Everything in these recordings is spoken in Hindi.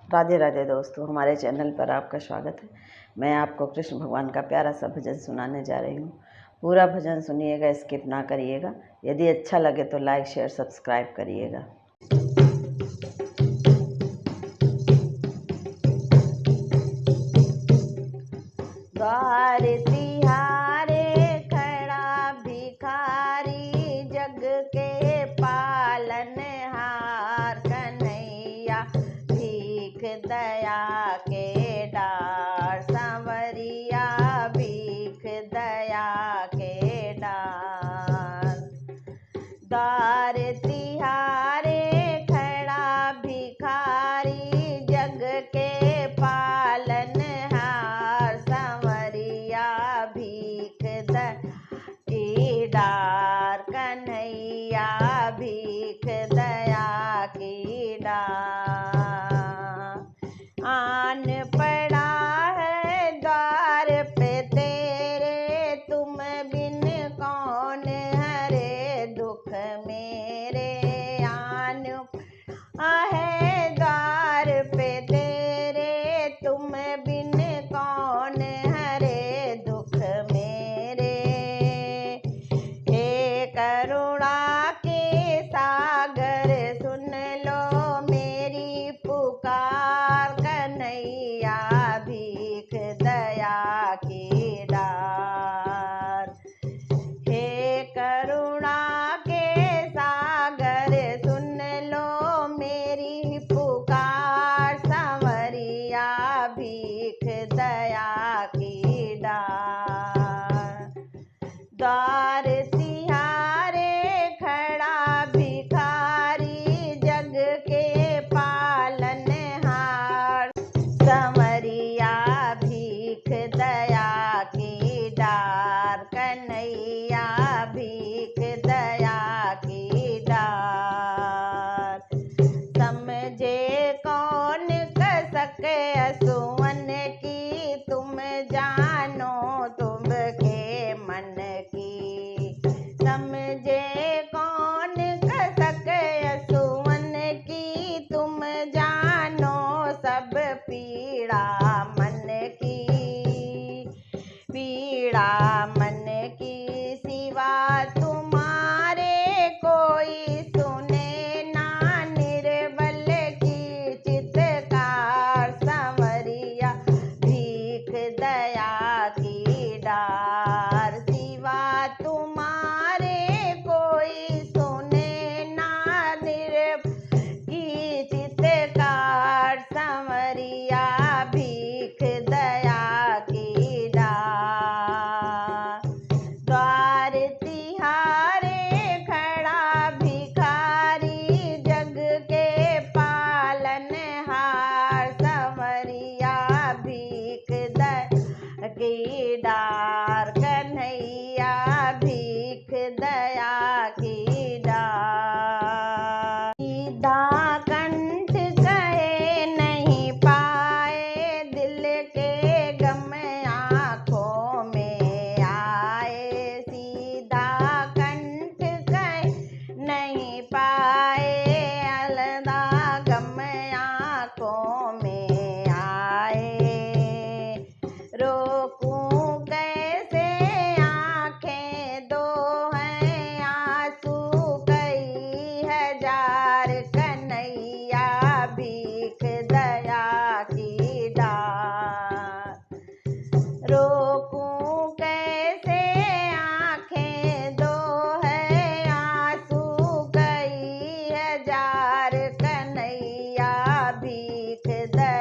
राधे राधे दोस्तों, हमारे चैनल पर आपका स्वागत है। मैं आपको कृष्ण भगवान का प्यारा सा भजन सुनाने जा रही हूँ। पूरा भजन सुनिएगा, स्किप ना करिएगा। यदि अच्छा लगे तो लाइक शेयर सब्सक्राइब करिएगा। द्वार तिहारे खड़ा भिखारी, जग के पालनहार कन्हैया भीख दया के डार, संवरिया भीख दया के डार। द्वार तिहारे खड़ा भिखारी, जग के पालनहार, संवरिया भीख दया की डार, कन्हैया भीख दया की डार। आन पड़ा है द्वार पे तेरे, तुम बिन कौन हरे दुख मेरे। आन है द्वार पे तेरे, तुम बिन कौन हरे दुख मेरे। हे करुणा के सागर, सुन लो मेरी पुकार, कन्हैया भीख दया की डार। हे करुणा के सागर, सुन लो मेरी पुकार, संवरिया भीख दया की डार। द्वार तिहारे खड़ा भिखारी, जग के पालनहार, संवरिया भीख दया की डार, कन्हैया भीख दया की डार। समझे कौन कसक असुवन की, तुम जानो तुम के मन की। समझे कौन कसक असुवन की, तुम जानो सब पीड़ा मन की। पीड़ा मन की सिवा तुम्हारे कोई सुने ना, निर्बल की चित्कार, संवरिया भीख दया की डार। सिवा तुम्हारे कोई सुने ना, निर्बल की चित्कार, संवरिया भीख दया की डार। द्वार तिहारे खड़ा भिखारी, जग के पालनहार, संवरिया भीख दया की डार, कन्हैया भीख दया की डार। सीधा कंठ कहे नहीं पाए, दिल के गम आँखों में आए। सीधा कंठ कहे नहीं पाए, अलदा गम आँखों में आए। रोकूं कैसे आँखें दो हैं आंसू कई हजार, कन्हैया भीख दया की डार। रोकूं कैसे आँखें दो है आंसू कई हजार, कन्हैया भीख दया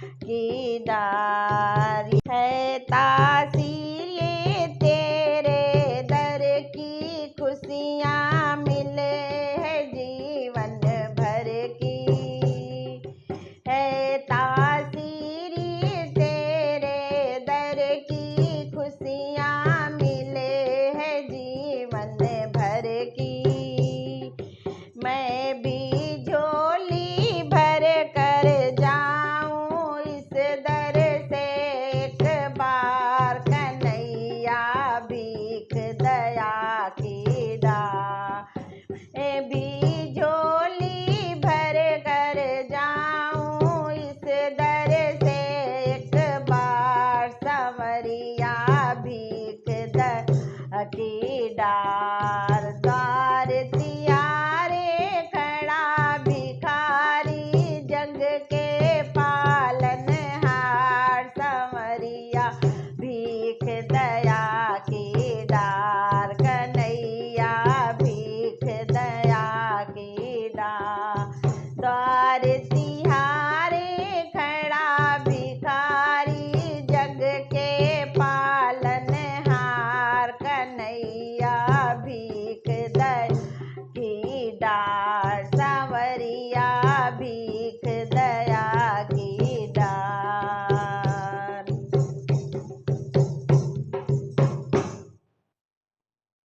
की डारी है तासी